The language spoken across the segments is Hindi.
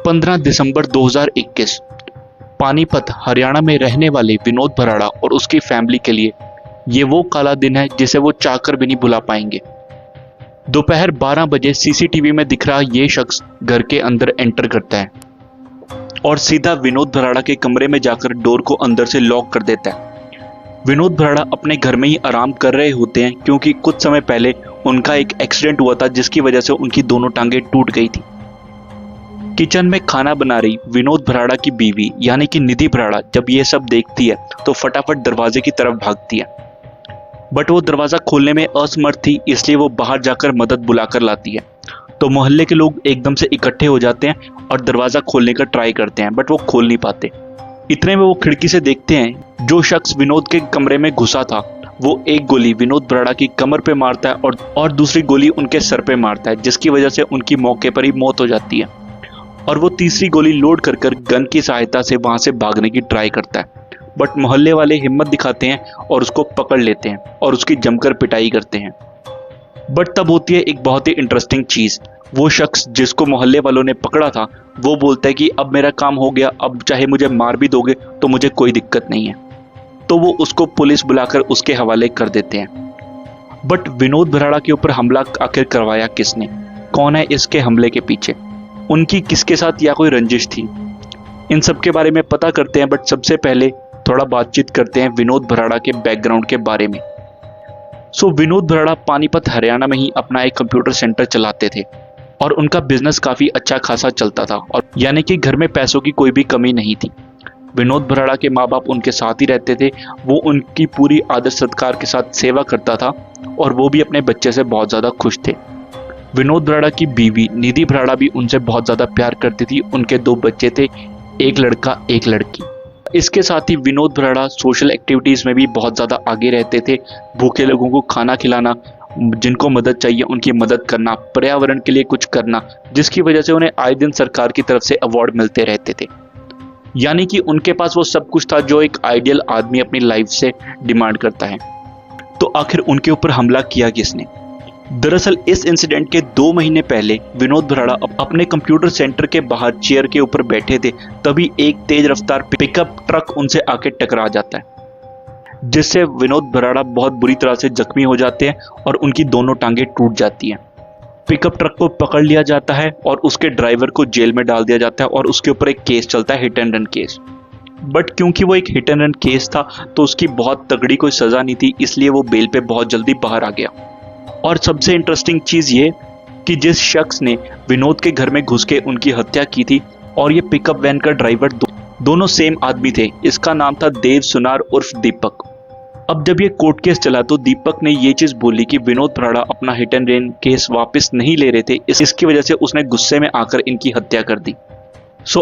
15 दिसंबर 2021 पानीपत हरियाणा में रहने वाले विनोद भराड़ा और उसकी फैमिली के लिए ये वो काला दिन है जिसे वो चाहकर भी नहीं भुला पाएंगे। दोपहर 12 बजे सीसीटीवी में दिख रहा ये शख्स घर के अंदर एंटर करता है और सीधा विनोद भराड़ा के कमरे में जाकर डोर को अंदर से लॉक कर देता है। विनोद भराड़ा अपने घर में ही आराम कर रहे होते हैं क्योंकि कुछ समय पहले उनका एक एक्सीडेंट हुआ था जिसकी वजह से उनकी दोनों टांगे टूट गई थी। किचन में खाना बना रही विनोद भराड़ा की बीवी यानी कि निधि भराड़ा जब ये सब देखती है तो फटाफट दरवाजे की तरफ भागती है, बट वो दरवाजा खोलने में असमर्थ थी, इसलिए वो बाहर जाकर मदद बुलाकर लाती है। तो मोहल्ले के लोग एकदम से इकट्ठे हो जाते हैं और दरवाजा खोलने का ट्राई करते हैं, बट वो खोल नहीं पाते। इतने में वो खिड़की से देखते हैं जो शख्स विनोद के कमरे में घुसा था वो एक गोली विनोद भराड़ा की कमर पे मारता है और दूसरी गोली उनके सर पे मारता है, जिसकी वजह से उनकी मौके पर ही मौत हो जाती है। और वो तीसरी गोली लोड कर गन की सहायता से वहां से भागने की ट्राई करता है, बट मोहल्ले वाले हिम्मत दिखाते हैं और उसको पकड़ लेते हैं और उसकी जमकर पिटाई करते हैं। बट तब होती है एक बहुत ही इंटरेस्टिंग चीज। वो शख्स जिसको मोहल्ले वालों ने पकड़ा था वो बोलता है कि अब मेरा काम हो गया, अब चाहे मुझे मार भी दोगे तो मुझे कोई दिक्कत नहीं है। तो वो उसको पुलिस बुलाकर उसके हवाले कर देते हैं। बट विनोद भराड़ा के ऊपर हमला आखिर करवाया किसने, कौन है इसके हमले के पीछे, उनकी किसके साथ या कोई रंजिश थी, इन सब के बारे में पता करते हैं। बट सबसे पहले थोड़ा बातचीत करते हैं विनोद भराड़ा के बैकग्राउंड के बारे में। विनोद भराड़ा पानीपत हरियाणा में ही अपना एक कंप्यूटर सेंटर चलाते थे और उनका बिजनेस काफी अच्छा खासा चलता था, और यानी कि घर में पैसों की कोई भी कमी नहीं थी। विनोद भराड़ा के माँ बाप उनके साथ ही रहते थे, वो उनकी पूरी आदर सत्कार के साथ सेवा करता था और वो भी अपने बच्चे से बहुत ज्यादा खुश थे। विनोद भराड़ा की बीवी निधि भराड़ा भी उनसे बहुत ज्यादा प्यार करती थी। उनके 2 बच्चे थे, एक लड़का एक लड़की। इसके साथ ही विनोद भराड़ा सोशल एक्टिविटीज में भी बहुत ज्यादा आगे रहते थे। भूखे लोगों को खाना खिलाना, जिनको मदद चाहिए उनकी मदद करना, पर्यावरण के लिए कुछ करना, जिसकी वजह से उन्हें आए दिन सरकार की तरफ से अवार्ड मिलते रहते थे। यानी कि उनके पास वो सब कुछ था जो एक आइडियल आदमी अपनी लाइफ से डिमांड करता है। तो आखिर उनके ऊपर हमला किया किसने? दरअसल इस इंसिडेंट के 2 महीने पहले विनोद भराड़ा अपने कंप्यूटर सेंटर के बाहर चेयर के ऊपर बैठे थे, तभी एक तेज रफ्तार पिकअप ट्रक उनसे आके टकरा जाता है, जिससे विनोद भराड़ा बहुत बुरी तरह से जख्मी हो जाते हैं और उनकी दोनों टांगे टूट जाती हैं। पिकअप ट्रक को पकड़ लिया जाता है और उसके ड्राइवर को जेल में डाल दिया जाता है और उसके ऊपर एक केस चलता है, hit and run case. But क्योंकि वो एक हिट एंड रन केस था तो उसकी बहुत तगड़ी कोई सजा नहीं थी, इसलिए वो बेल पे बहुत जल्दी बाहर आ गया। और सबसे इंटरेस्टिंग चीज ये कि जिस शख्स ने विनोद के घर में घुस के उनकी हत्या की थी और ये पिकअप वैन का ड्राइवर दोनों सेम आदमी थे। इसका नाम था देव सुनार उर्फ दीपक। अब जब ये कोर्ट केस चला तो दीपक ने ये चीज बोली कि विनोद भराड़ा अपना हिट एंड रन केस वापस नहीं ले रहे थे, इसकी वजह से उसने गुस्से में आकर इनकी हत्या कर दी।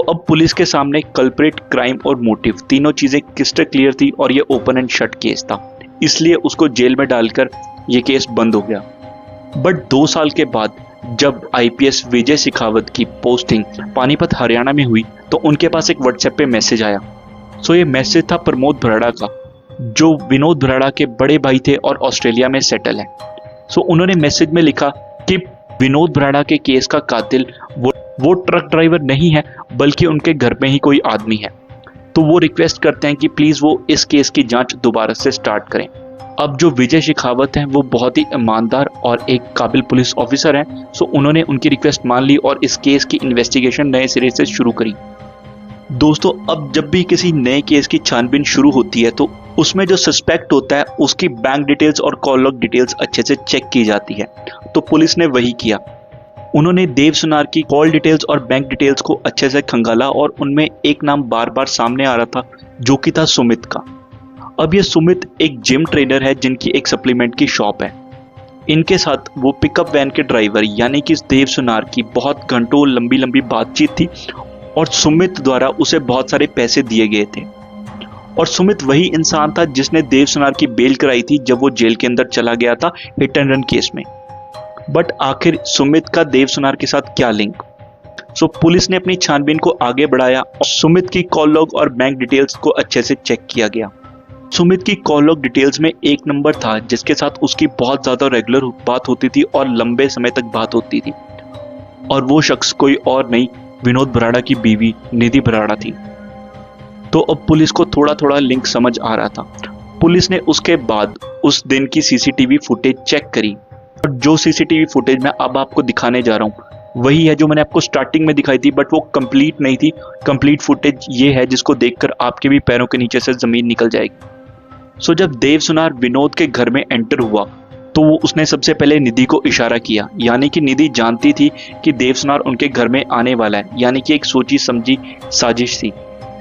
अब पुलिस के सामने कल्प्रिट, क्राइम और मोटिव तीनों चीजें क्रिस्टल क्लियर थी और ये ओपन एंड शट केस था, इसलिए उसको जेल में डालकर ये केस बंद हो गया। बट 2 साल के बाद जब आईपीएस विजय शेखावत की पोस्टिंग पानीपत हरियाणा में हुई तो उनके पास एक व्हाट्सएप पे मैसेज आया। ये मैसेज था प्रमोद भराड़ा का, जो विनोद भराड़ा के बड़े भाई थे और ऑस्ट्रेलिया में सेटल है। उन्होंने मैसेज में लिखा कि विनोद भराड़ा के केस का कातिल वो ट्रक ड्राइवर नहीं है बल्कि उनके घर में ही कोई आदमी है। तो वो रिक्वेस्ट करते हैं कि प्लीज वो इस केस की जांच दोबारा से स्टार्ट करें। अब जो विजय शेखावत हैं वो बहुत ही ईमानदार और एक काबिल पुलिस ऑफिसर हैं, उन्होंने उनकी रिक्वेस्ट मान ली और इस केस की इन्वेस्टिगेशन नए सिरे से शुरू करी। दोस्तों, अब जब भी किसी नए केस की छानबीन शुरू होती है तो उसमें जो सस्पेक्ट होता है उसकी बैंक डिटेल्स और कॉल लॉग डिटेल्स अच्छे से चेक की जाती है। तो पुलिस ने वही किया। उन्होंने देव सुनार की कॉल डिटेल्स और बैंक डिटेल्स को अच्छे से खंगाला और उनमें एक नाम बार बार सामने आ रहा था जो कि था सुमित का। अब ये सुमित एक जिम ट्रेनर है जिनकी एक सप्लीमेंट की शॉप है। इनके साथ वो पिकअप वैन के ड्राइवर यानी कि देव सुनार की बहुत घंटों लंबी लंबी बातचीत थी और सुमित द्वारा उसे बहुत सारे पैसे दिए गए थे। और सुमित वही इंसान था जिसने देव सुनार की बेल कराई थी जब वो जेल के अंदर चला गया था हिट एंड रन केस में। बट आखिर सुमित का देव सुनार के साथ क्या लिंक? पुलिस ने अपनी छानबीन को आगे बढ़ाया और सुमित की कॉल लॉग और बैंक डिटेल्स को अच्छे से चेक किया गया। सुमित की कॉल लॉग डिटेल्स में एक नंबर था जिसके साथ उसकी बहुत ज्यादा रेगुलर बात होती थी और लंबे समय तक बात होती थी, और वो शख्स कोई और नहीं विनोद भराड़ा की बीवी निधि भराड़ा थी। तो अब पुलिस को थोड़ा थोड़ा लिंक समझ आ रहा था। पुलिस ने उसके बाद उस दिन की सीसीटीवी फुटेज चेक करी और जो सीसीटीवी फुटेज मैं अब आपको दिखाने जा रहा हूँ वही है जो मैंने आपको स्टार्टिंग में दिखाई थी, बट वो कंप्लीट नहीं थी। कंप्लीट फुटेज ये है जिसको देखकर आपके भी पैरों के नीचे से जमीन निकल जाएगी। सो जब देव सुनार विनोद के घर में एंटर हुआ तो वो उसने सबसे पहले निधि को इशारा किया, यानी कि निधि जानती थी कि देव सुनार उनके घर में आने वाला है, यानी कि एक सोची समझी साजिश थी।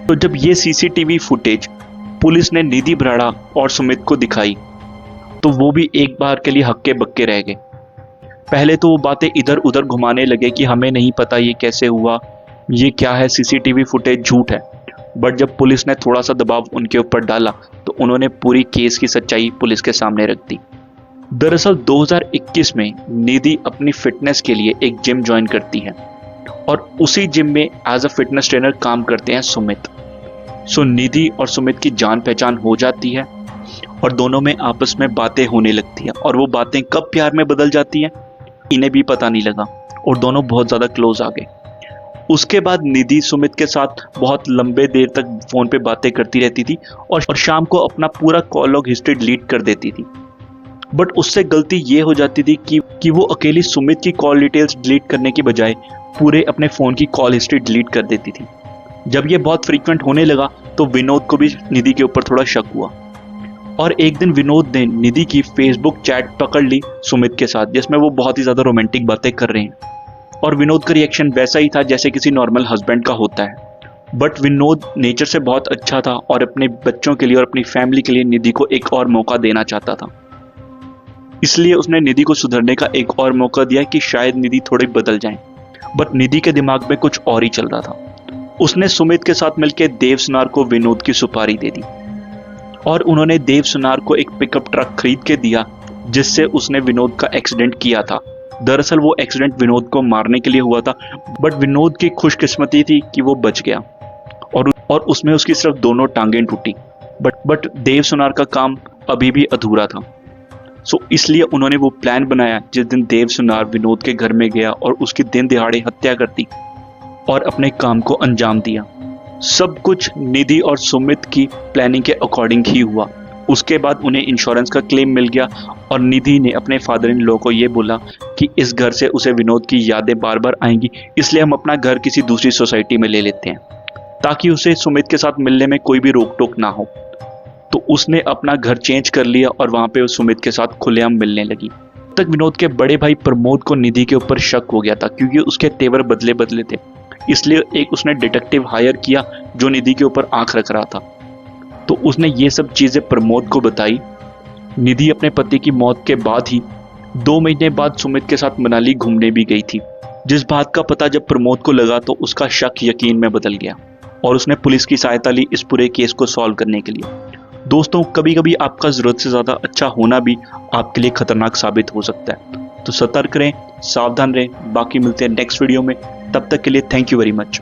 तो जब ये सीसीटीवी फुटेज पुलिस ने निधि भराड़ा और सुमित को दिखाई तो वो भी एक बार के लिए हक्के बक्के रह गए। पहले तो वो बातें इधर उधर घुमाने लगे कि हमें नहीं पता ये कैसे हुआ, ये क्या है, सीसीटीवी फुटेज झूठ है। बट जब पुलिस ने थोड़ा सा दबाव उनके ऊपर डाला तो उन्होंने पूरी केस की सच्चाई पुलिस के सामने रख दी। दरअसल 2021 में निधि अपनी फिटनेस के लिए एक जिम ज्वाइन करती है और उसी जिम में एज अ फिटनेस ट्रेनर काम करते हैं सुमित। सो निधि और सुमित की जान पहचान हो जाती है और दोनों में आपस में बातें होने लगती हैं और वो बातें कब प्यार में बदल जाती हैं इन्हें भी पता नहीं लगा और दोनों बहुत ज़्यादा क्लोज आ गए। उसके बाद निधि सुमित के साथ बहुत लंबे देर तक फ़ोन पे बातें करती रहती थी और शाम को अपना पूरा कॉल लॉग हिस्ट्री डिलीट कर देती थी। बट उससे गलती ये हो जाती थी कि वो अकेली सुमित की कॉल डिटेल्स डिलीट करने की बजाय पूरे अपने फ़ोन की कॉल हिस्ट्री डिलीट कर देती थी। जब ये बहुत फ्रीक्वेंट होने लगा तो विनोद को भी निधि के ऊपर थोड़ा शक हुआ और एक दिन विनोद ने निधि की फेसबुक चैट पकड़ ली सुमित के साथ, जिसमें वो बहुत ही ज़्यादा रोमांटिक बातें कर रहे हैं और विनोद का रिएक्शन वैसा ही था जैसे किसी नॉर्मल हस्बैंड का होता है। बट विनोद नेचर से बहुत अच्छा था और अपने बच्चों के लिए और अपनी फैमिली के लिए निधि को एक और मौका देना चाहता था, इसलिए उसने निधि को सुधरने का एक और मौका दिया कि शायद निधि थोड़ी बदल जाए। बट निधि के दिमाग में कुछ और ही चल रहा था। उसने सुमित के साथ मिलकर देव सुनार को विनोद की सुपारी दे दी और उन्होंने देव सुनार को एक पिकअप ट्रक खरीद के दिया जिससे उसने विनोद का एक्सीडेंट किया था। दरअसल वो एक्सीडेंट विनोद को मारने के लिए हुआ था, बट विनोद की खुशकिस्मती थी कि वो बच गया और उसमें उसकी सिर्फ दोनों टांगें टूटी। बट देव सुनार का काम अभी भी अधूरा था। सो इसलिए उन्होंने वो प्लान बनाया जिस दिन देव सुनार विनोद के घर में गया और उसकी दिन दिहाड़े हत्या कर दी और अपने काम को अंजाम दिया। सब कुछ निधि और सुमित की प्लानिंग के अकॉर्डिंग ही हुआ। उसके बाद उन्हें इंश्योरेंस का क्लेम मिल गया और निधि ने अपने फादर इन लॉ को ये बोला कि इस घर से उसे विनोद की यादें बार बार आएंगी, इसलिए हम अपना घर किसी दूसरी सोसाइटी में ले लेते हैं ताकि उसे सुमित के साथ मिलने में कोई भी रोक टोक ना हो। तो उसने अपना घर चेंज कर लिया और वहाँ पे उस सुमित के साथ खुलेआम मिलने लगी। तक विनोद के बड़े भाई प्रमोद को निधि के ऊपर शक हो गया था क्योंकि उसके तेवर बदले बदले थे, इसलिए एक उसने डिटेक्टिव हायर किया जो निधि के ऊपर आंख रख रहा था। तो उसने ये सब चीज़ें प्रमोद को बताई। निधि अपने पति की मौत के बाद ही 2 महीने बाद सुमित के साथ मनाली घूमने भी गई थी, जिस बात का पता जब प्रमोद को लगा तो उसका शक यकीन में बदल गया और उसने पुलिस की सहायता ली इस पूरे केस को सॉल्व करने के लिए। दोस्तों, कभी कभी आपका ज़रूरत से ज़्यादा अच्छा होना भी आपके लिए खतरनाक साबित हो सकता है, तो सतर्क रहें, सावधान रहें। बाकी मिलते हैं नेक्स्ट वीडियो में, तब तक के लिए थैंक यू वेरी मच।